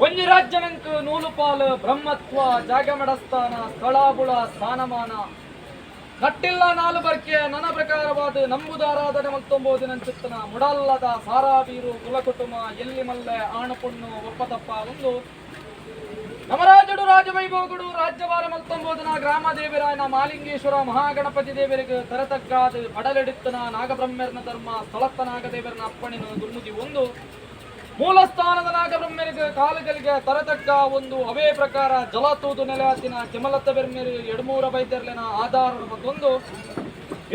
ಒಂಜಿ ರಾಜ್ಯನಂಕ್ ನೂಲುಪಾಲು ಬ್ರಹ್ಮತ್ವ ಜಾಗಮಡಸ್ಥಾನ ಸ್ಥಳಾಬುಳ ಸ್ಥಾನಮಾನ ಕಟ್ಟಿಲ್ಲ ನಾಲು ಬರ್ಕೆ ನನ್ನ ಪ್ರಕಾರವಾದ ನಂಬುದಾರಾಧನೆ ಮತ್ತೊಂಬೋದಿನಂಚಿತ್ತನ ಮುಡಲ್ಲದ ಸಾರಾಬೀರು ಕುಲಕುಟುಂಬ ಎಲ್ಲಿ ಮಲ್ಲೆ ಆಣಪುಣ್ಣು ಒಪ್ಪತಪ್ಪ ಒಂದು ನಮರಾಜಡು ರಾಜವೈಭವಗಳು ರಾಜ್ಯವಾರ ಮಲ್ತೊಂಬೋದನ ಗ್ರಾಮ ದೇವರಾಯನ ಮಾಲಿಂಗೇಶ್ವರ ಮಹಾಗಣಪತಿ ದೇವರಿಗೆ ತರತಗ್ಗಾದ ಪಡಲೆಡಿತ್ತನ ನಾಗಬ್ರಹ್ಮರ್ನ ಧರ್ಮ ಸ್ಥಳತ್ತನಾಗ ದೇವರನ ಅಪ್ಪಣಿನ ದುರ್ಮುದಿ ಒಂದು ಮೂಲ ಸ್ಥಾನದ ನಾಗಬ್ರಹ್ಮರಿಗೆ ಕಾಲಗಳಿಗೆ ತರತಗ್ಗ ಒಂದು ಅವೇ ಪ್ರಕಾರ ಜಲತೂದು ನೆಲೆಯಾತಿನ ಕೆಮಲತ್ತ ಬೆರ್ಮೇರಿ ಎಡಮೂರ ಬೈದರ್ಲೆನ ಆಧಾರ ಮತ್ತೊಂದು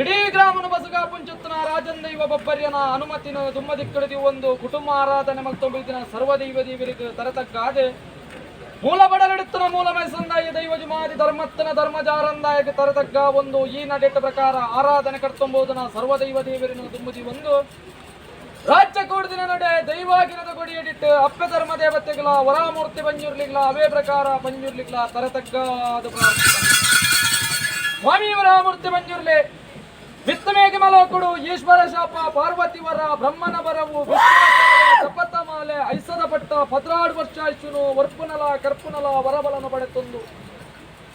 ಇಡೀ ಗ್ರಾಮನ ಬಸಗ ಪುಂಚುತ್ತನ ರಾಜಂದೈವ ಬಬ್ಬರ್ಯನ ಅನುಮತಿನ ದುಮ್ಮದಿಕ್ಕಡಿದಿ ಒಂದು ಕುಟುಂಬ ಆರಾಧನೆ ಮತ್ತೊಂಬಿದಿನ ಸರ್ವದೈವ ದೇವರಿಗೆ ತರತಗ್ಗಾದೆ ಮೂಲ ಬಡಲೆಡುತ್ತನ ಮೂಲ ಮೈಸಂದಾಯ ದೈವಜುಮಾದಿ ಧರ್ಮತ್ತನ ಧರ್ಮಜಾರಂದಾಯಕ್ಕೆ ತರತಗ್ಗ ಒಂದು ಈ ನಡೆಟ ಪ್ರಕಾರ ಆರಾಧನೆ ಕರ್ತೊಂಬೋದನ ಸರ್ವದೈವ ದೇವರಿನ ದುಮ್ಮದಿ ಒಂದು ರಾಜ್ಯ ಕೂಡಿದಿನ ನಡೆ ದೈವಾಗಿನದ ಕೊಡಿಯಡಿಟ್ಟು ಅಪ್ಪೆ ಧರ್ಮ ದೇವತೆಗಳ ವರಾಮೂರ್ತಿ ಪಂಜುರ್ಲಿಗಳ ಅವೇ ಪ್ರಕಾರ ಪಂಜುರ್ಲಿಗಳ ತರತಗ್ಗಾದ ಸ್ವಾಮಿ ವರಾಮೂರ್ತಿ ಪಂಜುರ್ಲಿ ವಿತ್ತಮೇಗೆ ಮಲೋಕುಡು ಈಶ್ವರ ಶಾಪ ಪಾರ್ವತಿ ವರ ಬ್ರಹ್ಮನ ವರವು ಕಪತಮಾಲೆ ಐಸದ ಪಟ್ಟ 16 ವರ್ಷ ಆಯ್ಸುನು ವರ್ಪುನಲ ಕರ್ಪುನಲ ವರಬಲನ ಪಡೆತೊಂದು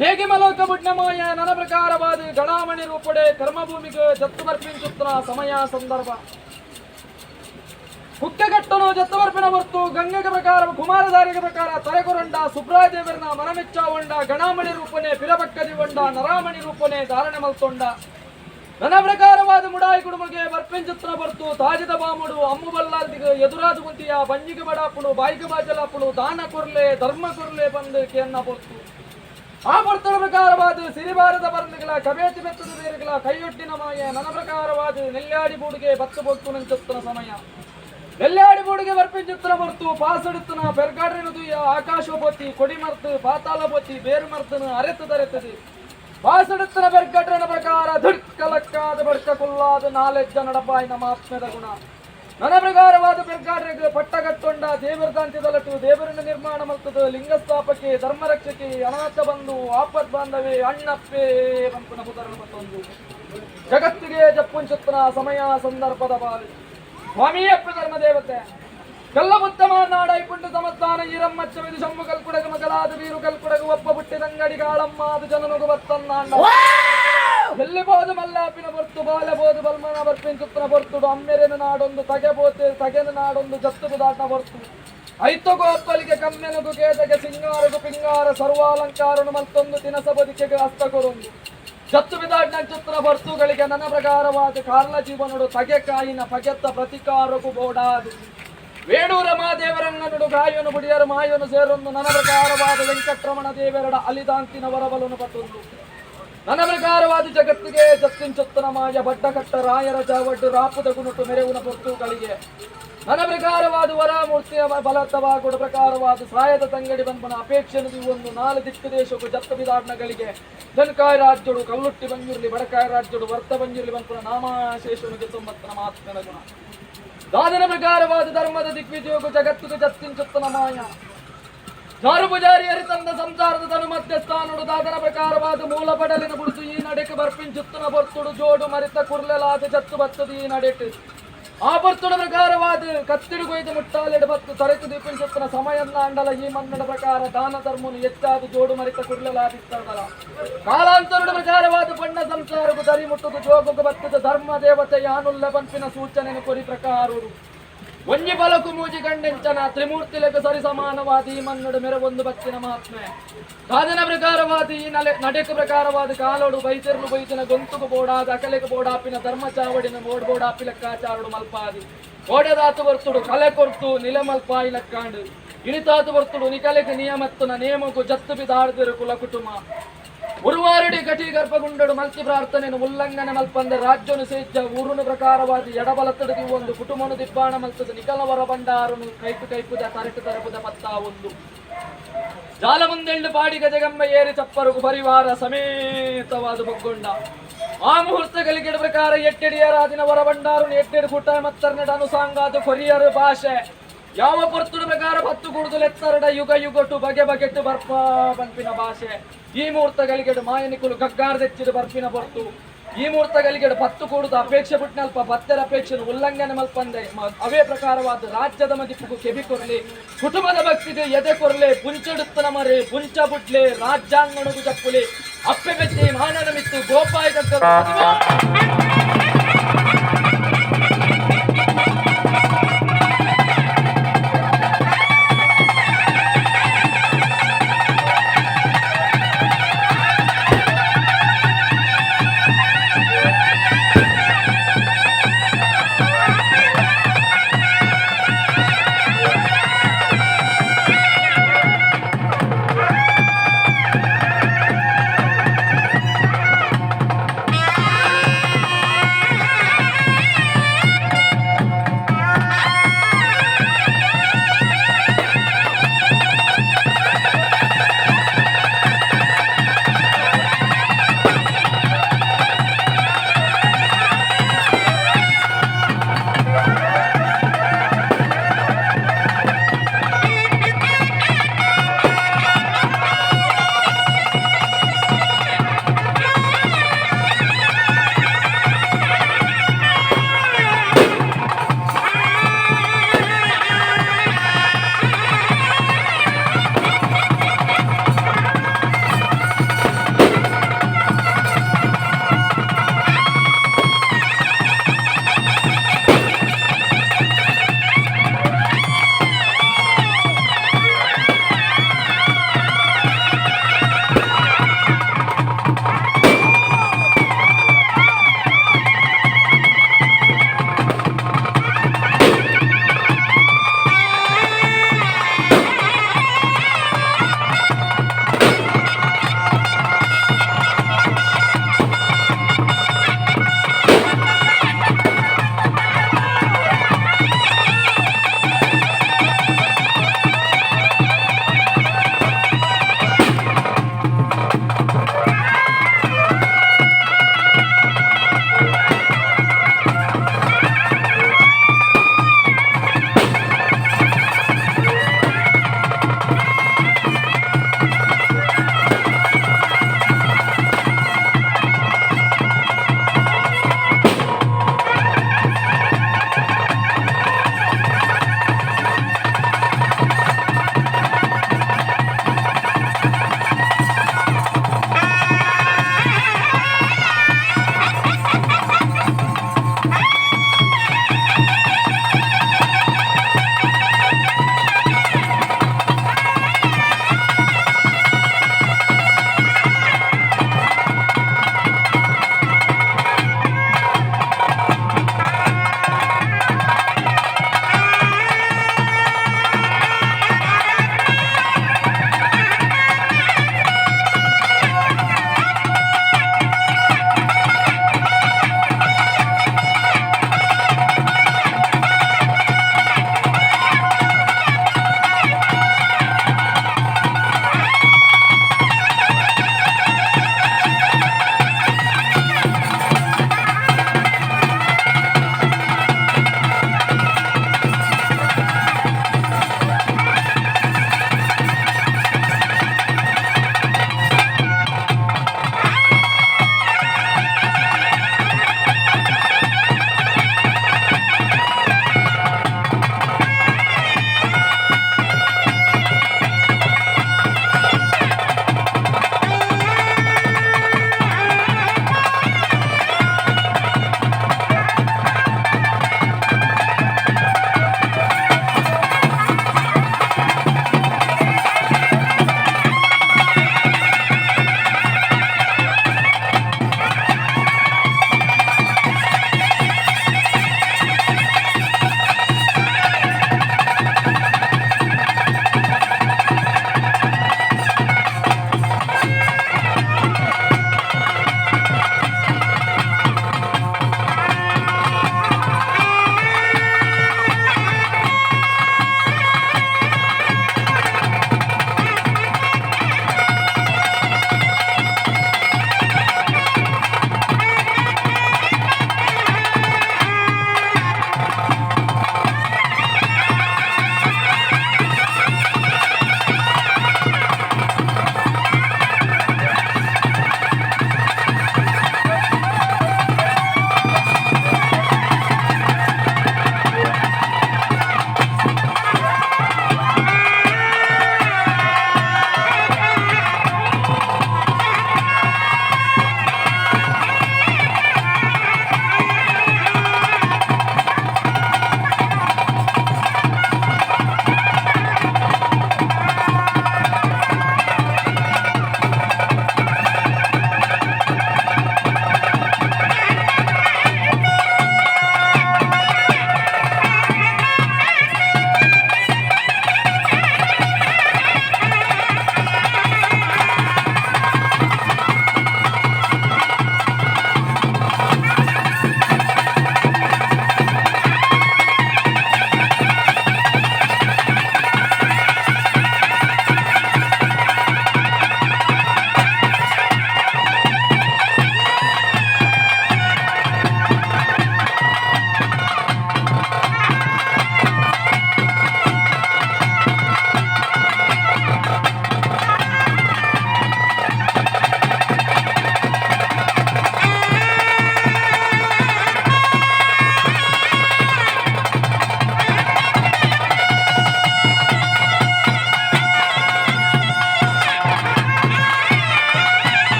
ಮೇಗೆ ಮಲೋಕ ಬುಡ್ನಮಾಯ ನನ್ನ ಪ್ರಕಾರವಾದ ಗಣಾಮಣಿ ರೂಪಡೆ ಕರ್ಮಭೂಮಿಗೆ ಜತ್ತು ಬರ್ಪಿಂಚುತ್ತನ ಸಮಯ ಸಂದರ್ಭ ಕುಕ್ಕೆಗಟ್ಟನು ಜತ್ತವರ್ಪಿನ ಹೊರ್ತು ಗಂಗೆಗೆ ಪ್ರಕಾರ ಕುಮಾರಧಾರಿಗೆ ಪ್ರಕಾರ ತರೆಗೊರಂಡ ಸುಬ್ರಾದೇವರನ ಮನಮೆಚ್ಚ ಹೊಂಡ ಗಣಾಮಣಿ ರೂಪನೆ ಪಿರಬಕ್ಕದಿ ಹೊಂಡ ನರಾಮಣಿ ರೂಪನೆ ಧಾರಣೆ ಮಲ್ತೊಂಡ ನನ್ನ ಪ್ರಕಾರವಾದ ಮುಡಾಯಿ ಕುಡುಮಗೆ ಬರ್ಪೆಂಚುತ್ತನ ಬರ್ತು ತಾಜಿದ ಬಾಮುಡು ಅಮ್ಮು ಬಲ್ಲಾಲ್ದಿಗೆ ಎದುರಾದ ಗುಂತಿಯ ಬಂಜಿಗೆ ಬಡಾಪುಡು ಬಾಯಿಗೆ ಬಾಜಲಾಪುಡು ದಾನ ಕೊರ್ಲೆ ಧರ್ಮ ಕೊರ್ಲೆ ಬಂದು ಕೆನ್ನ ಬರ್ತು ಆ ಬರ್ತನ ಪ್ರಕಾರವಾದ ಸಿರಿಬಾರದ ಬರ್ನಿಗಳ ಕಬೇತಿ ಬೆತ್ತದ ಬೇರುಗಳ ಕೈಯೊಟ್ಟಿನ ಮಾಯ ನನ್ನ ಪ್ರಕಾರವಾದ ನೆಲ್ಲಾಡಿ ಬೂಡಿಗೆ ಬತ್ತು ಬೊತ್ತು ನಂಚುತ್ತನ ಸಮಯ ನೆಲ್ಲಾಡಿ ಬೂಡಿಗೆ ಬರ್ಪಿಂಚುತ್ತನ ಬರ್ತು ಪಾಸಡುತ್ತನ ಪೆರ್ಗಾಡ್ರಿನ ದುಯ್ಯ ಆಕಾಶೋಪತಿ ಕೊಡಿ ಮರ್ತು ಪಾತಾಳ ಬೊತ್ತಿ ಬೇರು ಮರ್ತನ ಅರೆತದರೆತದೆ ಪಾಸಡುತ್ತನ ಬೆರ್ಗಡ್ರನ ಪ್ರಕಾರ ಧುಡ್ಕಲಕ್ಕಾದ ಬಡ್ಕ ಕುಲ್ಲಾದ ನಾಲೆಜ್ಜ ನಡಪಾಯಿನ ಮಾತ್ಮದ ಗುಣ ನನ್ನ ಪ್ರಕಾರವಾದ ಬೆರ್ಗಾಡ್ರಿಗೆ ಪಟ್ಟಗಟ್ಟೊಂಡ ದೇವರದಾಂತ್ಯದಲಟು ದೇವರನ್ನ ನಿರ್ಮಾಣ ಮಲ್ತದ ಲಿಂಗಸ್ಥಾಪಕ್ಕೆ ಧರ್ಮರಕ್ಷಕ್ಕೆ ಅನಾಥ ಬಂಧು ಆಪತ್ ಬಾಂಧವೇ ಅಣ್ಣಪ್ಪೇ ಬಂಪನ ಪುತರಣ ಮತ್ತೊಂದು ಜಗತ್ತಿಗೆ ಜಪ್ಪುಂಚುತ್ತನ ಸಮಯ ಸಂದರ್ಭದ ಬಾಲಿ ಸ್ವಾಮಿಯಪ್ಪ ಧರ್ಮ ದೇವತೆ ಕಲ್ಲಬುತ್ತಮ ನಾಡೈ ಪುಂಡು ಸಮಸ್ಥಾನ ಈರಮ್ಮಚ್ಚವಿದು ಶಂಭು ಕಲ್ಕುಡಗ ಮಗಲಾದ ವೀರು ಕಲ್ಕುಡಗು ಒಪ್ಪ ಬುಟ್ಟಿದಂಗಡಿ ಗಾಳಮ್ಮ ಅದು ಜನನುಗು ಬತ್ತನ್ನಾಂಡ ಎಲ್ಲಿಬೋದು ಮಲ್ಲಾಪಿನ ಬರ್ತು ಬಾಲೆಬೋದು ಬಲ್ಮನ ಬರ್ಪಿಂಚುತ್ತನ ಬರ್ತುಡು ಅಮ್ಮೆರೆನ ನಾಡೊಂದು ತಗೆಬೋತೆ ತಗೆನ ನಾಡೊಂದು ಜತ್ತುದು ದಾಟ ಬರ್ತು ಐತಗೋ ಅಪ್ಪಲಿಗೆ ಕಮ್ಮೆನಗು ಕೇದಗೆ ಸಿಂಗಾರಗು ಪಿಂಗಾರ ಸರ್ವಾಲಂಕಾರನು ಮತ್ತೊಂದು ತಿನಸ ಬದುಕಿಗೆ ಹಸ್ತಕೊರೊಂದು ಜತ್ತು ಬಿದಾಡ್ ನಂಚುತ್ತನ ಬರ್ತುಗಳಿಗೆ ನನ್ನ ಪ್ರಕಾರವಾದ ಕಾರ್ಲ ಜೀವನಡು ತಗೆ ಕಾಯಿನ ಪಗೆತ್ತ ಪ್ರತಿಕಾರಗು ಬೋಡಾದು ವೇಣೂರ ಮಾದೇವರಂಗನುಡು ಗಾಯನು ಬುಡಿಯರು ಮಾಯನು ಸೇರೊಂದು ನನ್ನ ಪ್ರಕಾರವಾದ ವೆಂಕಟ್ರಮಣ ದೇವರಡ ಅಲಿದಾಂತಿನ ವರಬಲನು ಪಟ್ಟೊಂದು ನನ್ನ ಪ್ರಕಾರವಾದ ಜಗತ್ತಿಗೆ ಜತ್ತಿಂಚುತ್ತನ ಮಾಯ ಬಡ್ಡ ಕಟ್ಟ ರಾಯರ ಜಾವಡ್ಡು ರಾಪುದ ಗುಣುಟು ಮೆರೆವುನ ಪೊರ್ತುಗಳಿಗೆ ನನ್ನ ಪ್ರಕಾರವಾದ ವರಮೂರ್ತಿಯ ಬಲತ್ತವಾಗುವ ಪ್ರಕಾರವಾದ ಸಾಯದ ತಂಗಡಿ ಬಂಪನ ಅಪೇಕ್ಷೆನದು ಒಂದು 4 ದಿಕ್ಕು ದೇಶಕ್ಕೂ ಜತ್ತ ಬಿದಾಡ್ನಗಳಿಗೆ ದನ್ಕಾಯ ರಾಜ್ಯಡು ಕಲ್ಲುಟ್ಟಿ ಬಂಜುರ್ಲಿ ಬಡಕಾಯ ರಾಜ್ಯಡು ವರ್ತ ಬಂಜುರ್ಲಿ ಬಂಪನ ನಾಮಾಶೇಷನಿಗೆ 90 ಮಾತ್ಮನ ಗುಣ ದಾದನ ಪ್ರಕಾರವಾದ ಧರ್ಮದ ದಿಗ್ವಿಜಯೋಗು ಜಗತ್ತಿಗೆ ಜತ್ತಿಂಚುತ್ತನ ಮಾಯ ಚಾರು ಪೂಜಾರಿ ಹರಿತಂದ ಸಂಸಾರದ ತನು ಮಧ್ಯಸ್ಥಾನುಡು ದಾದನ ಪ್ರಕಾರವಾದ ಮೂಲ ಪಡಲಿನ ಬುಡಿದು ಈ ನಡೆಗೆ ಬರ್ಪಿಂಚುತ್ತನ ಬರ್ತುಡು ಜೋಡು ಮರಿತ ಕುರ್ಲೆಲಾದ ಜತ್ತು ಬತ್ತದು ಈ ನಡೆಟ್ಟು ಆ ಬರ್ತುಡ ಪ್ರಕಾರವಾದ ಕತ್ತಿಡು ಕೊಯ್ದು ಮುಟ್ಟಾಲೆಡು ಬತ್ತು ತರೆತು ದೀಪಿಂಚುತ್ತನ ಸಮಯನ್ನ ಅಂಡಲ ಈ ಮನ್ನಡ ಪ್ರಕಾರ ದಾನ ಧರ್ಮನು ಹೆಚ್ಚಾದ ಜೋಡು ಮರಿತ ಕುರ್ಲೆಲಾದಿತ್ತದಲ ಕಾಲಾಂತರುಡ ಪ್ರಕಾರವಾದ ಬಣ್ಣ ಸಂಸಾರವು ದರಿ ಮುಟ್ಟುದು ಜೋಗು ಬತ್ತದ ಧರ್ಮ ದೇವತೆ ಯಾನುಲ್ಲ ಪಂಪಿನ ಸೂಚನೆ ಕೊರಿ ಪ್ರಕಾರರು ಒಂಜಿ ಬಲಕು ಮೂಜಿ ಗಂಡೆಂಚನ ತ್ರಿಮೂರ್ತಿಲೆಗೆ ಸರಿ ಸಮಾನವಾದ ಈ ಮನ್ನಡು ಮೆರವೊಂದು ಭಕ್ತಿನ ಮಹಾತ್ಮೆ ಸಾಧನ ಪ್ರಕಾರವಾದ ಈ ನಡೆಕ ಪ್ರಕಾರವಾದ ಕಾಲೋಡು ಬೈತಿರ್ಲು ಬೈತಿನ ಗೊಂತುಕು ಬೋಡಾದ ಅಕಲೆಗೆ ಬೋಡಾಪಿನ ಧರ್ಮ ಚಾವಡಿನ ಮೋಡ್ ಬೋಡಾಪಿ ಲೆಕ್ಕಾಚಾರಡು ಮಲ್ಪಾದಿ ಓಡೆದಾತು ಬರ್ತುಡು ಕಲೆ ಕೊರ್ತು ನಿಲೆ ಮಲ್ಪಾಯಿ ಲೆಕ್ಕಾಂಡು ಇಳಿತಾತು ಬರ್ತುಡು ನಿಕಲೆಗೆ ನಿಯಮತ್ತನ ನೇಮಕು ಜತ್ತು ಬಿದಾಡ್ದಿರು ಕುಲ ಕುಟುಂಬ ಉರುವಾರಡಿ ಕಟಿ ಗರ್ಭಗುಂಡಡು ಮಲ್ಕಿ ಪ್ರಾರ್ಥನೆಯನ್ನು ಉಲ್ಲಂಘನೆ ಮಲ್ಪಂದ ರಾಜ್ಯನು ಸೇಜ್ಜ ಊರುನ ಪ್ರಕಾರವಾದ ಎಡಬಲತ್ತಡದಿ ಒಂದು ಕುಟುಂಬನು ದಿಬ್ಬಾಣ ಮಲ್ತದ ನಿಕಲವರ ಬಂಡಾರನು ಕೈಪುದ ತರಟು ತರಪುದ ಪತ್ತ ಒಂದು ಜಾಲ ಮುಂದೆಳ್ಳು ಪಾಡಿ ಗಜಗಂಬ ಏರಿ ಚಪ್ಪರುಗು ಪರಿವಾರ ಸಮೇತವಾದ ಬಗ್ಗೊಂಡ ಆ ಮುಹೂರ್ತಗಳಿಗೆ ಪ್ರಕಾರ ಎಟ್ಟೆಡಿಯರಾದಿನ ವರ ಬಂಡಾರನು ಎಟ್ಟೆಡು ಕುಟ ಮತ್ತರ್ನಡ ಅನುಸಾಂಗಾದ ಕೊರಿಯರು ಭಾಷೆ ಯಾವ ಪೊರ್ತುಡ ಪ್ರಕಾರ 10 ಕುಡಿದು ಎತ್ತರಡ ಯುಗ ಯುಗಟು ಬಗೆ ಬಗೆಟ್ಟು ಬರ್ಪ ಬಂಪಿನ ಭಾಷೆ ಈ ಮುಹೂರ್ತಗಳಿಗೆ ಮಾಯನಿಕುಲು ಗಗ್ಗಾರದೆಚ್ಚಿದ ಬರ್ಪಿನ ಪೊರ್ತು ಈ ಮುಹೂರ್ತಗಳಿಗೆ ಪತ್ತು ಕೂಡುದು ಅಪೇಕ್ಷೆ ಬಿಟ್ನಲ್ಪ ಭಕ್ತರ ಅಪೇಕ್ಷೆ ಉಲ್ಲಂಘನೆ ಮಲ್ಪಂದೆ ಅವೇ ಪ್ರಕಾರವಾದ ರಾಜ್ಯದ ಮದಿಪ್ಪು ಕೆಬಿ ಕೊರ್ಲಿ ಕುಟುಂಬದ ಭಕ್ತಿಗೆ ಎದೆ ಕೊರ್ಲೆ ಪುಂಚಡುತ್ತನ ಮರೆ ಪುಂಚ ಬುಡ್ಲೆ ರಾಜ್ಯಾಂಗಣಗು ಜಪ್ಪುಲೆ ಅಪ್ಪೆ ಬೆತ್ತಿ ಮಾನನ ಮಿತ್ತು ಗೋಪಾಯ